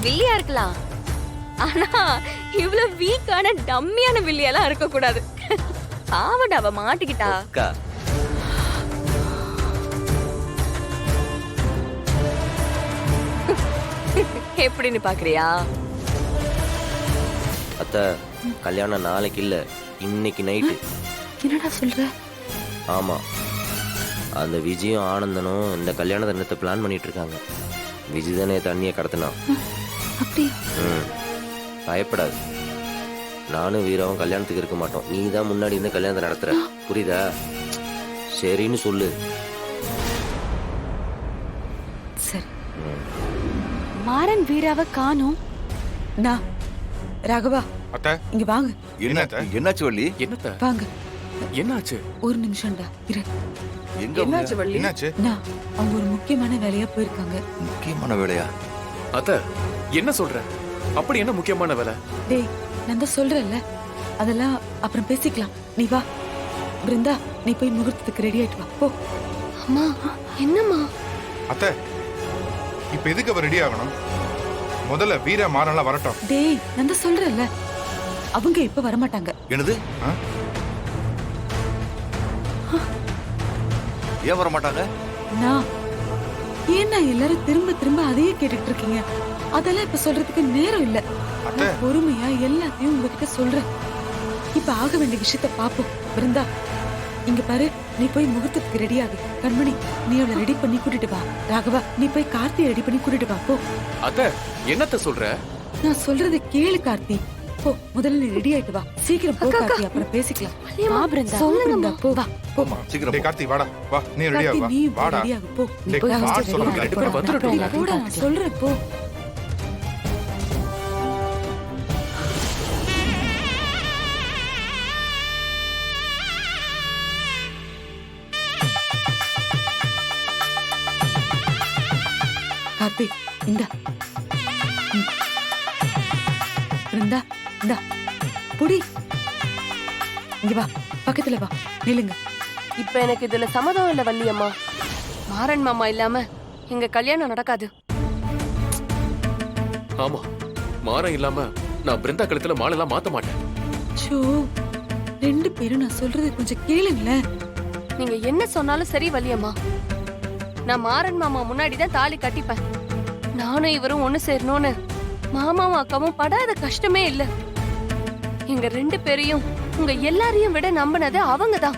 வில்லியா இருக்கலாம். ஆனா இவ்வளவு வீக்கான டம்மியான வில்லியெல்லாம் இருக்க கூடாது. பாவடா அவ மாட்டிக்கிட்டா. அக்கா எப்படின்னு பாக்குறியா? அத்தை, கல்யாணம் நாளைக்கு இல்ல, இன்னைக்கு நைட்டு. என்னடா சொல்ற? ஆமா, அந்த விஜயும் ஆனந்தனும் இந்த கல்யாணத்தை நிறுத்த பிளான் பண்ணிட்டு இருக்காங்க. விஜய் தானே தண்ணியை கடத்தினான். அப்படி ம், பயப்படாது. நானும் வீராவும் கல்யாணத்துக்கு இருக்க மாட்டோம். நீ தான் முன்னாடி இருந்து கல்யாணத்தை நடத்துற, புரியுதா? சரின்னு சொல்லு. சரி. ம். மாறன் வீராவை காணோம். நான் ராகவா அத்தை, இங்க வாங்க. என்னாச்சு வள்ளி? என்னத்த? வாங்க என்னாச்சு? ஒரு நிமிஷம்டா இரு. எங்க அவங்க? என்னாச்சு? நான் அவங்க ஒரு முக்கியமான வேலையா போயிருக்காங்க. முக்கியமான வேலையா? அத்த, என்ன சொல்ற? அப்படி என்ன முக்கியமான வேலை? டேய், நான் தான் சொல்றேன்ல, அதெல்லாம் அப்புறம் பேசிக்கலாம். நீ வா. பிருந்தா, நீ போய் முகூர்த்தத்துக்கு ரெடி ஆயிட்டு வா. போ. அம்மா, என்னம்மா? அத்தை, இப்ப எதுக்கு அவ ரெடி ஆகணும்? முதல்ல வீர மாறலாம் வரட்டும். டேய், நான் தான் சொல்றேன்ல, அவங்க இப்ப வரமாட்டாங்க. என்னது? ஏன் வர மாட்டாங்க? நான் ஏன்னா எல்லாரும் திரும்ப திரும்ப அதையே கேட்டுட்டு இருக்கீங்க? அதெல்லாம் இப்ப சொல்றதுக்கு நேரம் இல்ல. அத்தை. நான் பொறுமையா எல்லாத்தையும் உங்ககிட்ட சொல்றேன். இப்ப ஆக வேண்டிய விஷயத்த பாப்போம். பிருந்தா, இங்க பாரு, நீ போய் முகூர்த்தத்துக்கு ரெடி ஆகு. கண்மணி, நீ அவளை ரெடி பண்ணி கூட்டிட்டு வா. ராகவா, நீ போய் கார்த்தியை ரெடி பண்ணி கூட்டிட்டு வா. போ. அத்த, என்னத்த சொல்ற? நான் சொல்றதை கேளு கார்த்தி. போ, முதல்ல நீ ரெடி ஆயிட்டு வா. சீக்கிரம் போ கார்த்தி, அப்புறம் பேசிக்கலாம். வா பிருந்தா, சொல்லுங்கம்மா. போ. வா. போமா, சீக்கிரம். டேய் கார்த்தி, வாடா. வா, நீ ரெடி கார்த்தி, ஆகு. நீ வா. வாடா. ரெடி ஆகு. போ. நீ டேய், போய் வா, first ready சொல்லுங்க. ஆகு. ரெண்டு பேரும் வந்துடட்டும். நீ போடா, நான் சொல்றேன். போ. கார்த்தி, இந்தா. பிருந்தா, இந்தா. புடி. இங்க வா, பக்கத்துல வா. நில்லுங்க. இப்ப எனக்கு இதுல சம்மதம் இல்ல வள்ளியம்மா. மாறன் மாமா இல்லாம எங்க கல்யாணம் நடக்காது. ஆமா, மாறம் இல்லாம நான் பிருந்தா கழுத்துல மாலெல்லாம் மாத்த மாட்டேன். சோ, ரெண்டு பேரும் நான் சொல்றது கொஞ்சம் கேளுங்களேன். நீங்க என்ன சொன்னாலும் சரி வள்ளியம்மா. நான் மாறன் மாமா முன்னாடி தான் தாலி கட்டிப்பேன். நானும் இவரும் ஒண்ணு சேரணும்னு மாமாவும் அக்காவும் படாத கஷ்டமே இல்ல. எங்க ரெண்டு பேரையும் உங்க எல்லாரையும் விட நம்பினது அவங்க தான்.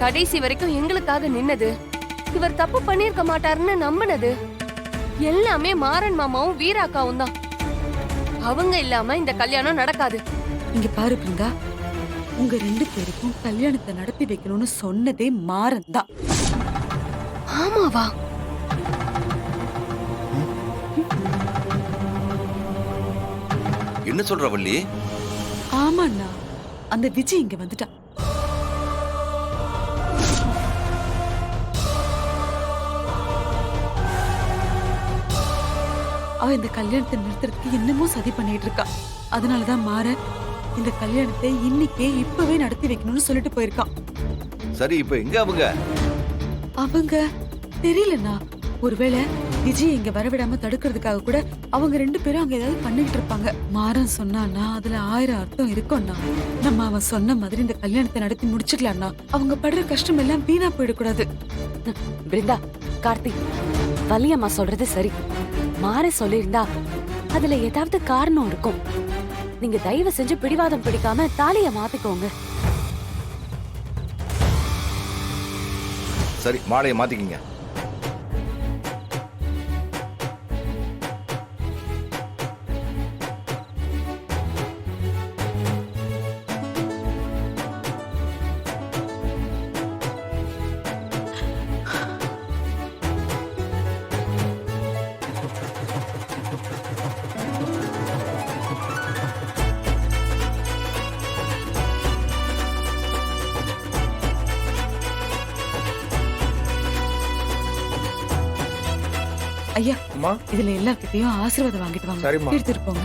கடைசி வரைக்கும் எங்களுக்காக நின்னது, இவர் தப்பு பண்ணிருக்க மாட்டாருன்னு நம்பினது எல்லாமே மாறன் மாமாவும் வீராக்காவும் தான். அவங்க இல்லாம இந்த கல்யாணம் நடக்காது. இங்க பாரு பிருந்தா, உங்க ரெண்டு பேருக்கும் கல்யாணத்தை நடத்தி வைக்கணும்னு சொன்னதே மாறன் தான். ஆமாவா? என்ன சொல்ற வள்ளி? ஆமாண்ணா, அந்த விஜய் இங்க வந்துட்டான். அவ இந்த கல்யாணத்தை நிறுத்துறதுக்கு என்னமோ சதி பண்ணிட்டு இருக்கா. அதனாலதான் மாறன் இந்த கல்யாணத்தை இன்னைக்கே இப்பவே நடத்தி வைக்கணும்னு சொல்லிட்டு போயிருக்கான். சரி, இப்ப எங்க அவங்க? அவங்க தெரியலண்ணா. ஒருவேளை விஜய் இங்க வரவிடாம தடுக்கிறதுக்காக கூட அவங்க ரெண்டு பேரும் அங்க ஏதாவது பண்ணிட்டு இருப்பாங்க. மாறன் சொன்னான்னா அதுல 1000 அர்த்தம் இருக்கும்ண்ணா. நம்ம அவன் சொன்ன மாதிரி இந்த கல்யாணத்தை நடத்தி முடிச்சுக்கலாம்ண்ணா. அவங்க படுற கஷ்டம் எல்லாம் வீணா போயிடக்கூடாது. பிருந்தா, கார்த்திக், வள்ளியம்மா சொல்றது சரி. மாற சொல்லியிருந்தா அதுல ஏதாவது காரணம் இருக்கும். நீங்க தயவு செஞ்சு பிடிவாதம் பிடிக்காம தாலிய மாத்திக்கோங்க. சரி, மாலையை மாத்திக்கிங்க. ஐயா, அம்மா, இதுல எல்லார்கிட்டயும் ஆசீர்வாதம் வாங்கிட்டு வாங்க. சரிம்மா. எடுத்துட்டு போங்க.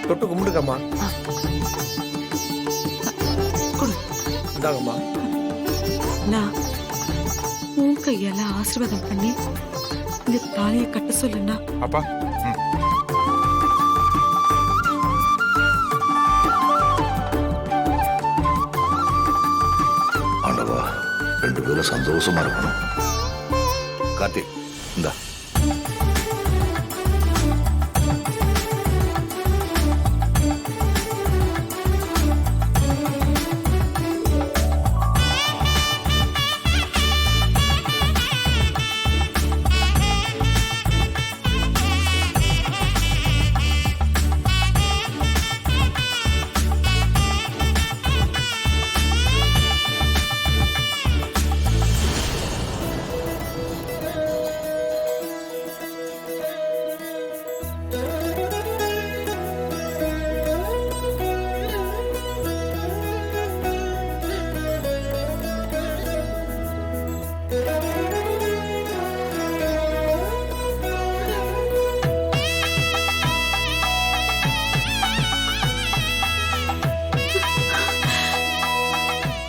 தொட்டு கும்பிடுங்கம்மா. கொடு. இந்தாங்கம்மா. நான் உன் கையால ஆசீர்வாதம் பண்ணி இந்த தாலியை கட்ட சொல்லுண்ணா. அப்பா ம். ஆண்டவா, 2 பேரும் சந்தோஷமா இருக்கணும். கார்த்திக், இந்தா.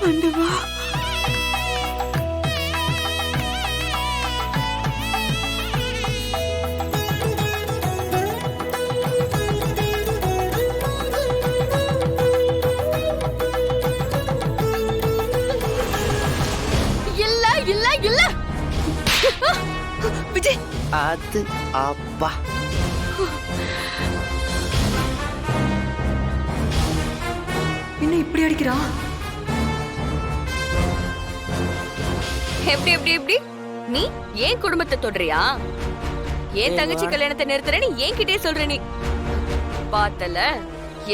ஆண்டவா, இல்ல இல்ல இல்ல விஜய், அது அப்பா. என்ன இப்படி அடிக்கிறா? எப்படி எப்படி எப்படி நீ ஏன் குடும்பத்தை தொடுறியா? என் தங்கச்சி கல்யாணத்தை நிறுத்துறேன்னு என்கிட்டயே சொல்ற நீ. பார்த்தல,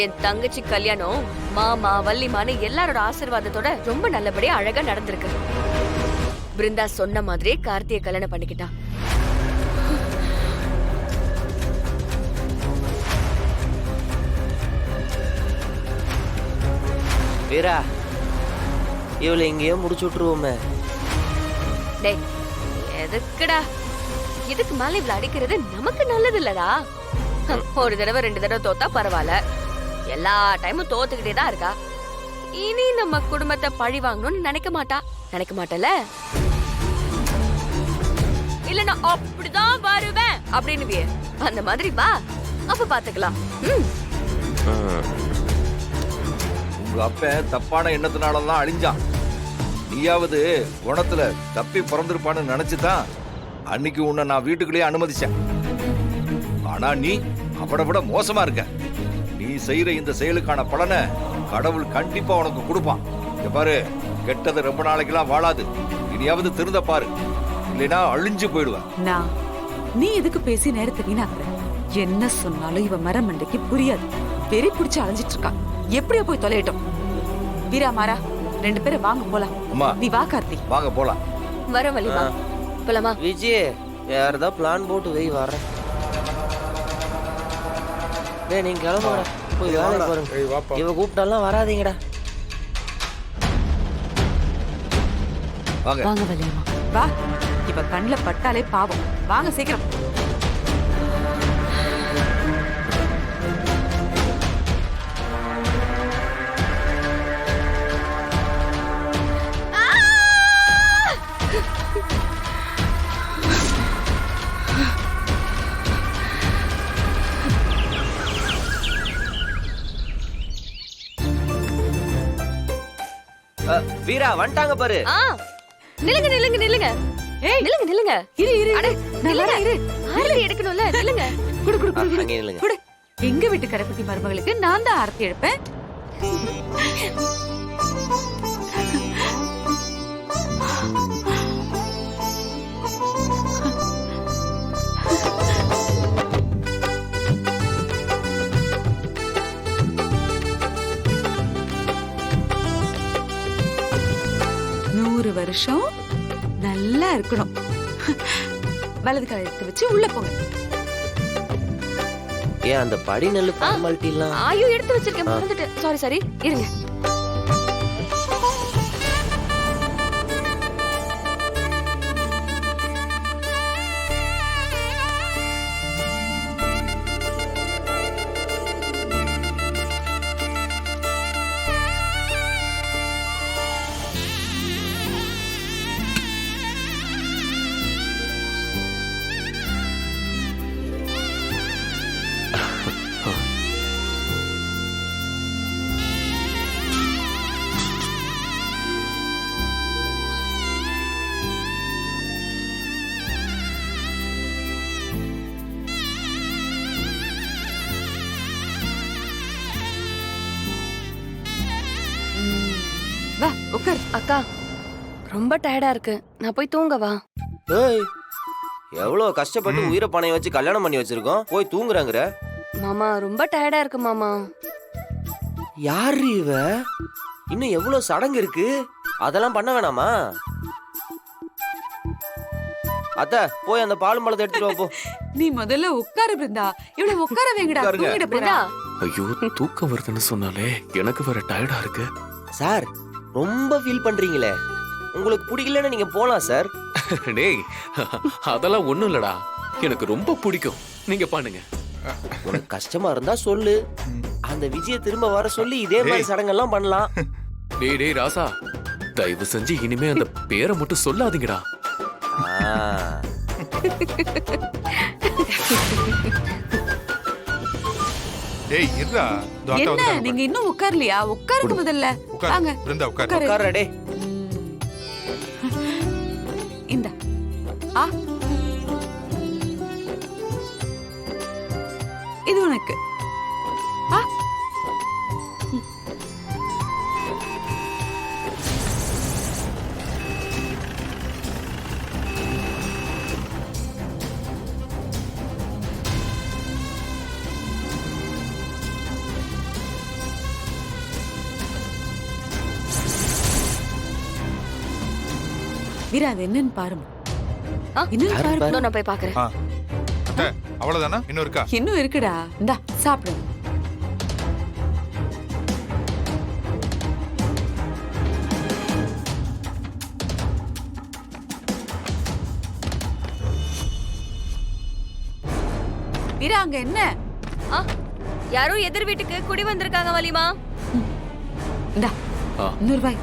என் தங்கச்சி கல்யாணம் மாமா வள்ளிமான்னு எல்லாரோட ஆசீர்வாதத்தோட ரொம்ப நல்லபடியா அழகா நடந்திருக்கு. பிருந்தா சொன்ன மாதிரியே கார்த்தியை கல்யாணம் பண்ணிக்கிட்டா. வீரா, இவளை எங்கேயோ முடிச்சு விட்டுருவோமே. டேய், எதுக்குடா? இதுக்கு மேல இவ்வளவு அடிக்கிறது நமக்கு நல்லது இல்லடா. ஒரு தடவை 2 தடவை தோத்தா பரவாயில்ல, எல்லா டைமும் தோத்துக்கிட்டே தான் இருக்கா. இனி நம்ம குடும்பத்தை பழி வாங்கணும்னு நினைக்க மாட்டல. இல்ல நான் அப்படிதான் வருவேன் அப்படின்னு அந்த மாதிரி வா, அப்ப பாத்துக்கலாம். உங்க அப்ப தப்பான எண்ணத்தினாலதான் அழிஞ்சான். நீயாவது குணத்துல தப்பி பிறந்திருப்பான்னு நினைச்சுதான் அன்னைக்கு உன்னை நான் வீட்டுக்குள்ளேயே அனுமதிச்சேன். ஆனா நீ அவட விட மோசமா இருக்க. நீ செய்யற இந்த செயலுக்கான பலனை கடவுள் கண்டிப்பா உனக்கு கொடுப்பான். இங்க பாரு, கெட்டது ரொம்ப நாளைக்கெல்லாம் வாழாது. இனியாவது திருந்த பாரு, இல்லைன்னா அழிஞ்சு போயிடுவேன். நான் நீ எதுக்கு பேசி நேரத்தை வீணாக்குற? என்ன சொன்னாலும் இவ மரமண்டைக்கு புரியாது. வெறி பிடிச்சு அலைஞ்சிட்டு இருக்கா. எப்படியோ போய் தொலையட்டும். வீரா மாறா, 2 பேரும் வாங்க போலாம். அம்மா, நீ வா கார்த்தி. வாங்க போலாம். வர வலிமா போலாமா? விஜய், வேற ஏதாவது பிளான் போட்டு வை, வரேன். டேய், நீங்க கிளம்புடா, போய் வேலையை பாருங்க. ஏய், வாப்பா. இவ கூப்பிட்டாலாம் வராதீங்கடா. வாங்க. வாங்க வலியம்மா. வா, இவ கண்ணுல பட்டாலே பாவம். வாங்க சீக்கிரம். வீரா வந்துட்டாங்க பாரு. நில்லுங்க நில்லுங்க நில்லுங்க. ஏய், நில்லுங்க நில்லுங்க. இரு இரு. அட, நான் நில்லுங்க. வரேன், இரு. ஆரத்தி எடுக்கணும்ல, நில்லுங்க. குடு குடு குடு குடு. அங்கே நில்லுங்க. குடு. எங்க வீட்டு கரைப்பட்டி மருமகளுக்கு நான் தான் ஆரத்தி எடுப்பேன். வருஷம் நல்லா இருக்கணும். வலது காலை எடுத்து வச்சு உள்ள போங்க. ஏன் அந்த படி நெல்லு ஃபார்மாலிட்டிலாம்? ஐயோ, எடுத்து வச்சிருக்கேன், மறந்துட்டேன். சாரி சாரி, இருங்க. உட்கார். அக்கா ரொம்ப டயர்டா இருக்கு, நான் போய் தூங்கவா? ஏய் எவ்வளவு கஷ்டப்பட்டு உயிரை பணைய வச்சு கல்யாணம் பண்ணி வச்சிருக்கோம், போய் தூங்குறாங்கற? மாமா ரொம்ப டயர்டா இருக்கு மாமா. யாரு இவ? இன்னும் எவ்வளவு சடங்கு இருக்கு, அதெல்லாம் பண்ண வேணாமா? அத்த போய் அந்த பாலும் பழத்தை எடுத்துட்டு வா போ. நீ முதல்ல உட்காரு பிருந்தா. இவ்வளவு உட்கார வைங்கடா, உட்காருங்க. தூங்கிட பிருந்தா போறா. ஐயோ தூக்கம் வருதுன்னு சொன்னாலே எனக்கு வேற டயர்டா இருக்கு. சார் ரொம்ப ஃபீல் பண்றீங்களே, உங்களுக்கு பிடிக்கலன்னு நீங்க போலாம் சார். டேய் அதெல்லாம் ஒண்ணும் இல்லடா, எனக்கு ரொம்ப பிடிக்கும், நீங்க பண்ணுங்க. உனக்கு கஷ்டமா இருந்தா சொல்லு, அந்த விஜய திரும்ப வர சொல்லி இதே மாதிரி சடங்கெல்லாம் பண்ணலாம். டேய் டேய் ராசா, தயவு செஞ்சு இனிமே அந்த பேரை மட்டும் சொல்லாதீங்கடா. ஆ. ஏய் இருடா, இதோ அக்கா என்ன வந்துட்டாங்க நீங்க இன்னும் உட்கார்லையா? உட்காருங்க முதல்ல. பாரு. உட்காரு. வாங்க. பிருந்தா உட்காரு. உட்காரு. உட்கார்றா டேய். இந்த ஆ இது உனக்கு. ஆ வீரா, அது என்னன்னு பாருமா. ஆ? என்னன்னு யாரு பாரு. பாரு? இதோ நான் போய் பாக்குறேன். ஆ. அத்தை, அவ்வளவுதானா? இன்னும் இருக்கா? இன்னும் இருக்குடா. இந்தா சாப்பிடு. வீரா, அங்க என்ன? ஆ, யாரோ எதிர் வீட்டுக்கு குடி வந்திருக்காங்க வலிமா. இந்தா ஆ. 100 ரூபாய்.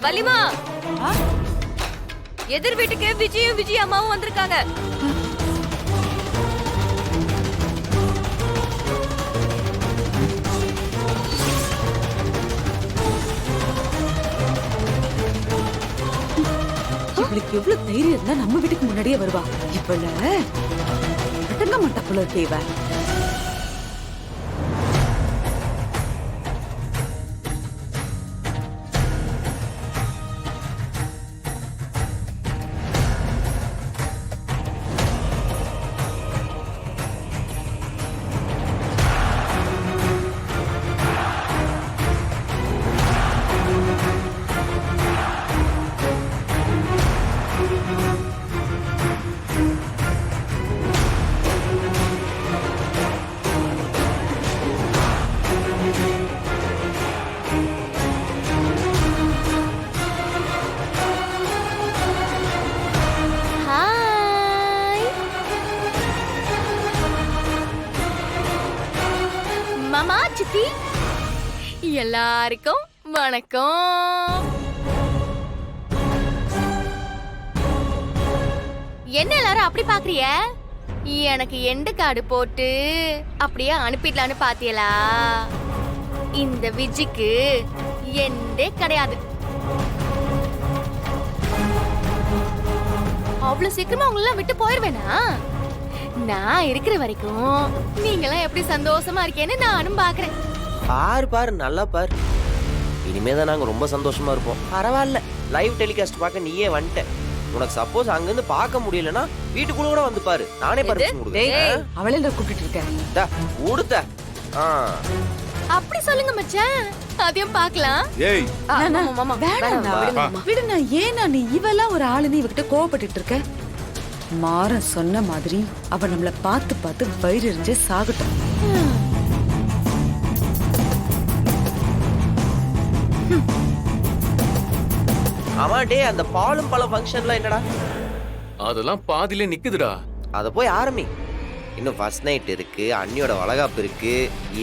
வலிமா, ஆ? எதிர் வீட்டுக்கு விஜயும் விஜய் அம்மாவும் வந்திருக்காங்க. இவளுக்கு எவ்வளவு தைரியம் இருந்தா நம்ம வீட்டுக்கு முன்னாடியே வருவா. இவள அடங்க மாட்டா போல இருக்கே இவ. ஹாய் மாமா, சித்தி, எல்லாருக்கும் வணக்கம். என்ன எல்லாரும் அப்படி பாக்குறிய? எனக்கு எண்டு கார்டு போட்டு அப்படியே அனுப்பிடலான்னு பாத்தியலா? இந்த விஜிக்கு எண்டே கிடையாது. அவ்வளவு சீக்கிரமா உங்களெல்லாம் விட்டு போயிருவேனா? நான் இருக்கிற வரைக்கும் நீங்களாம் எப்படி சந்தோஷமா இருக்கேன்னு நானும் பாக்குறேன். பாரு பாரு, நல்லா பாரு. இனிமேதான் நாங்க ரொம்ப சந்தோஷமா இருப்போம். பரவாயில்ல, லைவ் டெலிகாஸ்ட் பார்க்க நீயே வந்துட்ட. உனக்கு சப்போஸ் அங்கிருந்து பார்க்க முடியலன்னா வீட்டுக்குள்ள கூட வந்து பாரு, நானே பர்மிஷன் டேய், கொடுக்குறேன். அவளை என்ன கூப்பிட்டு இருக்க? கொடுத்த அப்படி சொல்லுங்க மச்சான், அதையும் பார்க்கலாம். ஏய் நானா? மாமா, வேணாண்ணா. விடுங்க மாமா. விடுண்ணா. ஏன்னா நீ இவெல்லாம் ஒரு ஆளுன்னு இவகிட்ட கோவப்பட்டுட்டு இருக்க? மாறன் சொன்ன மாதிரி அவ நம்மள பார்த்து பார்த்து வயிறு எரிஞ்சே சாகட்டும். ஆமா டே, அந்த பாலும் பழ ஃபங்க்ஷன்ல என்னடா? அதெல்லாம் பாதியிலே நிக்குதுடா. அத போய் ஆரம்பி. இன்னும் ஃபர்ஸ்ட் நைட் இருக்கு, அண்ணியோட வளகாப்பு இருக்கு,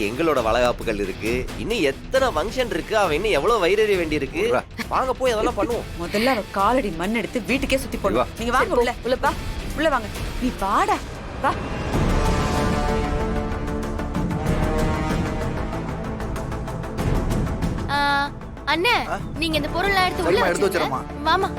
எங்களோட வளகாப்புகள் இருக்கு, இன்னும் எத்தனை ஃபங்க்ஷன் இருக்கு. அவன் இன்னும் எவ்வளவு வயிறறிய வேண்டி இருக்கு. வாங்க போய் அதெல்லாம் பண்ணுவோம். முதல்ல அவ காலடி மண் எடுத்து வீட்டுக்கே சுத்தி போடுவா. நீங்க வாங்க உள்ள. உள்ள வா. உள்ள வாங்க. நீ வாடா. வா. அண்ணே நீங்க இந்த பொருள் எடுத்து உள்ள எடுத்து வச்சிருங்க. வச்சிரமா. மாமா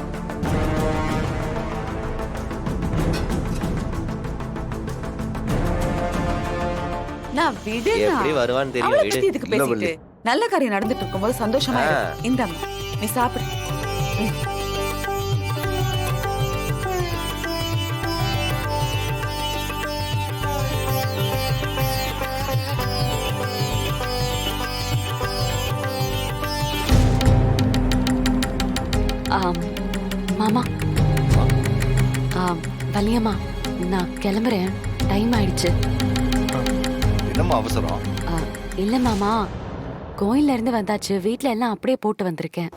நான் விடுனா எப்படி வருவான்னு தெரியும் அவளை வீடு பத்தி இதுக்கு இல்ல, பேசிட்டு நல்ல காரியம் நடந்துட்டு இருக்கும்போது சந்தோஷமா இரு. இந்தாம்மா நீ சாப்பிடு. மாமா வலியம்மா நான் கிளம்புறேன், டைம் ஆயிடுச்சு. என்னம்மா அவசரம்? இல்ல மாமா, கோயில்ல இருந்து வந்தாச்சு, வீட்ல எல்லாம் அப்படியே போட்டு வந்திருக்கேன்.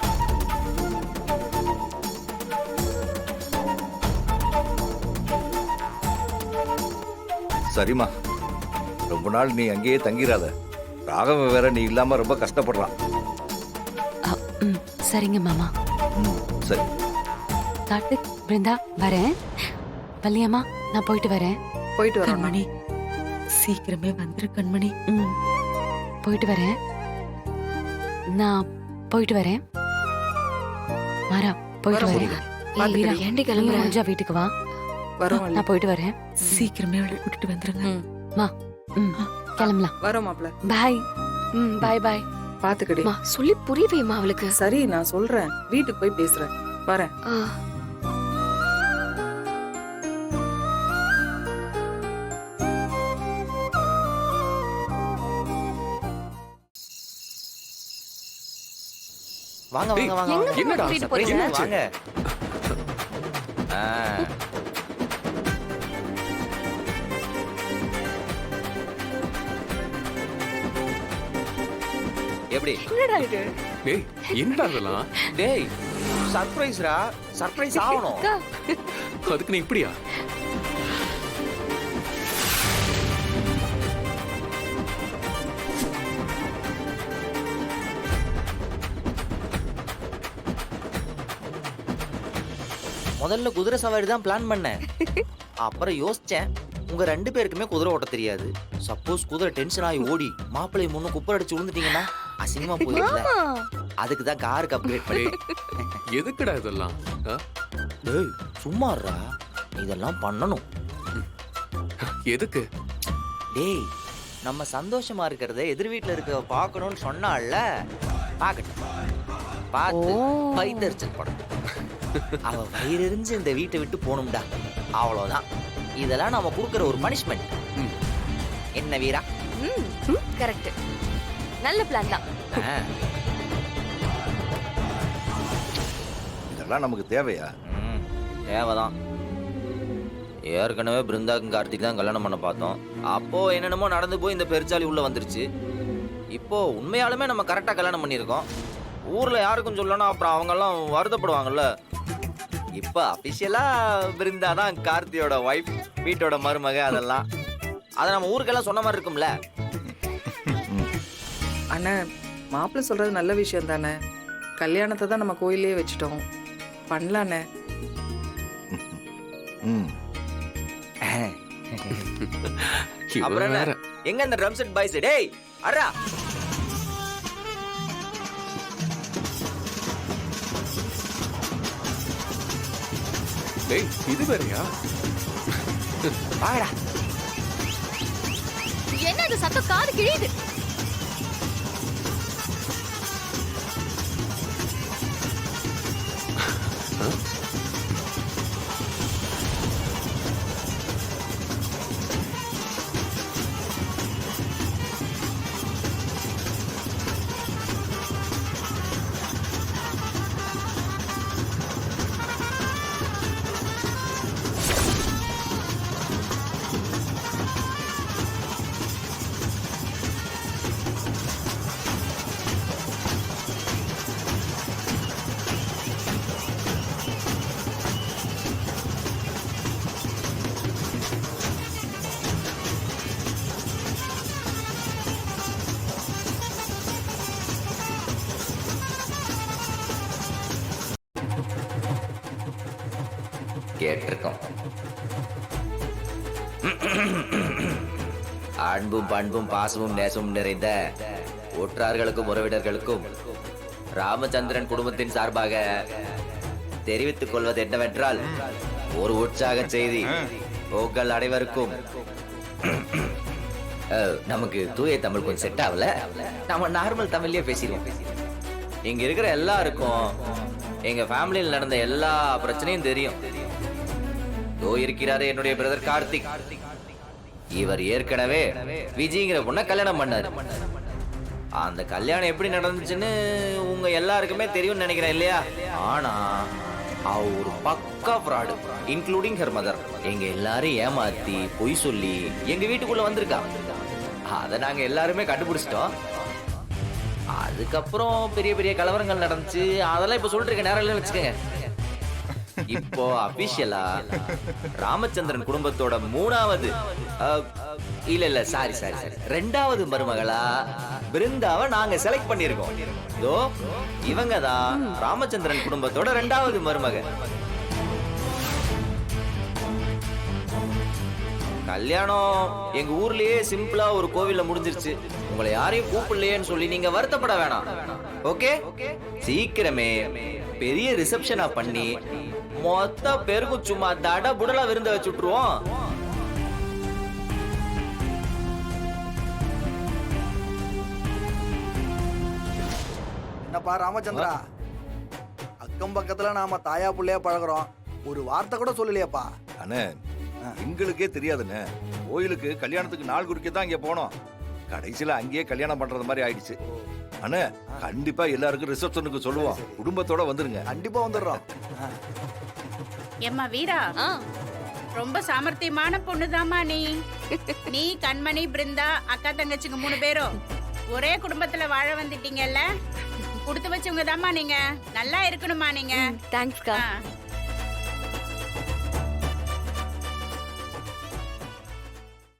சரிம்மா, ரொம்ப நாள் நீ அங்கேயே தங்கிராத. ராகவன் வேற நீ இல்லாம ரொம்ப கஷ்டப்படுறான். சரிங்க மாமா. சரி. கார்த்திக், பிருந்தா வரேன். வள்ளியம்மா நான் போயிட்டு வரேன். போயிட்டு வரேன். கண்மணி சீக்கிரமே வந்துரு கண்மணி. போயிட்டு வரேன். நான் போயிட்டு வரேன். மாறா போயிட்டு வரேன். ஏய், வீரா, ஏண்டி நீ கிளம்புற? முடிஞ்சா வீட்டுக்கு வா. வரோம் நான் போயிட்டு வரேன். சீக்கிரமே அவளை கூட்டிட்டு வந்துருங்க. கிளம்பலாம். வரோம் மாப்ள. பாய். பாய் பாய். பாத்துக்கடி. சொல்லி புரியவேமா அவளுக்கு? சரி நான் சொல்றேன், வீட்டுக்கு போய் பேசுறேன். வரேன். வாங்க வாங்க வாங்க எங்க வாங்க. என்னடா, கூட்டிட்டு surprise போறீங்க? வாங்க. எப்படி என்னடா இது? டேய் என்னடா இதெல்லாம்? டேய் சர்ப்ரைஸ்ரா, சர்ப்ரைஸ் ஆகணும். அக்கா, அதுக்கு நீ இப்படியா? முதல்ல குதிரை சவாரி தான் பிளான் பண்ணேன். அப்புறம் யோசிச்சேன், உங்க 2 பேருக்குமே குதிரை ஓட்ட தெரியாது. சப்போஸ் குதிரை டென்ஷன் ஆகி ஓடி மாப்பிள்ளை முன்ன குப்பை அடிச்சு விழுந்துட்டீங்கன்னா அசிங்கமா போயிருக்கல. அதுக்கு தான் காருக்கு அப்கிரேட் பண்ணி. எதுக்குடா இதெல்லாம்? டேய் சும்மாறா, இதெல்லாம் பண்ணணும். எதுக்கு? டேய் நம்ம சந்தோஷமா இருக்கிறத எதிர் வீட்டுல இருக்க பார்க்கணும்னு சொன்னால, பாக்கட்டும். பார்த்து வயிற்றுச்சல் படணும். அவ வயிறு எரிஞ்சு இந்த வீட்டை விட்டு போகணும்டா, அவ்வளவுதான். இதெல்லாம் நாம கொடுக்கிற ஒரு பனிஷ்மெண்ட். என்ன வீரா? கரெக்ட். நல்ல பிளான் தான். இதெல்லாம் நமக்கு தேவையா? தேவைதான். ஏற்கனவே பிருந்தாக்கும் கார்த்திக் தான் கல்யாணம் பண்ண பார்த்தோம். அப்போ என்னென்னமோ நடந்து போய் இந்த பெருச்சாலி உள்ள வந்துருச்சு. இப்போ உண்மையாலுமே நம்ம கரெக்டா கல்யாணம் பண்ணியிருக்கோம். ஊர்ல யாருக்கும் சொல்லணும், அப்புறம் அவங்க எல்லாம் வருத்தப்படுவாங்கல்ல. இப்ப அபிஷியலா பிருந்தா தான் கார்த்தியோட வைஃப், வீட்டோட மருமக. அதெல்லாம் அதை நம்ம ஊருக்கெல்லாம் சொன்ன மாதிரி இருக்கும்ல. அண்ணா, மாப்பிள்ள சொல்றது நல்ல விஷயம் தானே. கல்யாணத்தை தான் நம்ம கோயிலே வச்சுட்டோம், பண்ணலாண்ணே. அப்புறம் இவன் வேற. என்ன? எங்க இந்த ட்ரம் செட் பாய்ஸ்? டேய் அடா, டேய் இது வேறயா? வாடா. என்ன இது சத்தம்? காது கிழியுது. கேட்டிருக்கோம். அன்பும் பண்பும் பாசமும் நேசமும் நிறைந்த ஒற்றார்களுக்கும் உறவினர்களுக்கும் ராமச்சந்திரன் குடும்பத்தின் சார்பாக தெரிவித்துக் கொள்வது என்னவென்றால் ஒரு உற்சாக செய்தி. உங்கள் அனைவருக்கும் நமக்கு தூய தமிழ் கொஞ்சம் செட் ஆகல, நம்ம நார்மல் தமிழ்லயே பேசிடுவோம். இங்க இருக்கிற எல்லாருக்கும் எங்க ஃபேமிலியில் நடந்த எல்லா பிரச்சனையும் தெரியும். இருக்கிறாரு என்னுடைய பிரதர் கார்த்திக். இவர் ஏற்கனவே விஜய்ங்கிற பொண்ணை கல்யாணம் பண்ணாரு. அந்த கல்யாணம் எப்படி நடந்துச்சுன்னு உங்க எல்லாருக்குமே தெரியும்னு நினைக்கிறேன் இல்லையா? ஆனா அவ ஒரு பக்கா ஃப்ராடு, இன்க்ளூடிங் ஹர் மதர். எங்க எல்லாரும் ஏமாத்தி பொய் சொல்லி எங்க வீட்டுக்குள்ள வந்திருக்கா. அதை நாங்க எல்லாருமே கண்டுபிடிச்சிட்டோம். அதுக்கப்புறம் பெரிய பெரிய கலவரங்கள் நடந்துச்சு. அதெல்லாம் இப்ப சொல்லிட்டு இருக்க நேரம் இல்லைன்னு வச்சுக்கோங்க. இப்போ அபிஷியலா ராமச்சந்திரன் குடும்பத்தோட மூணாவது இல்ல சாரி ரெண்டாவது மருமகளா பிருந்தாவை நாங்க செலக்ட் பண்ணிருக்கோம். இதோ இவங்க தான் ராமச்சந்திரன் குடும்பத்தோட ரெண்டாவது மருமக. கல்யாணம் எங்க ஊர்லயே சிம்பிளா ஒரு கோவில்ல முடிஞ்சிருச்சு. உங்களை யாரையும் கூப்பிடலையேன்னு சொல்லி நீங்க வருத்தப்பட வேணாம். ஓகே, சீக்கிரமே பெரிய ரிசப்ஷனா பண்ணி மொத்த பேருக்கும் சும்மா தட புடலா விருந்த வச்சுட்டுருவோம். என்னப்பா ராமச்சந்திரா, அக்கம் பக்கத்துல நாம தாயா புள்ளையா பழகுறோம், ஒரு வார்த்தை கூட சொல்லலையாப்பா? அண்ணே, எங்களுக்கே தெரியாதுண்ணே. கோயிலுக்கு கல்யாணத்துக்கு நாள் குறிக்க தான் இங்க போனோம். கடைசியில அங்கேயே கல்யாணம் பண்றது மாதிரி ஆயிடுச்சு. அண்ணே, கண்டிப்பா எல்லாருக்கும் ரிசப்ஷனுக்கு சொல்லுவோம். குடும்பத்தோட வந்துருங்க. கண்டிப்பா வந்துடுறோம். ஏம்மா வீரா, ரொம்ப சாமர்த்தியமான பொண்ணுதாம்மா நீ. நீ கண்மணி பிருந்தா அக்கா தங்கச்சிங்க 3 பேரும் ஒரே குடும்பத்துல வாழ வந்துட்டீங்கல்ல. கொடுத்து வச்சவங்க தாம்மா நீங்க. நல்லா இருக்கணுமா நீங்க. தேங்க்ஸ்க்கா.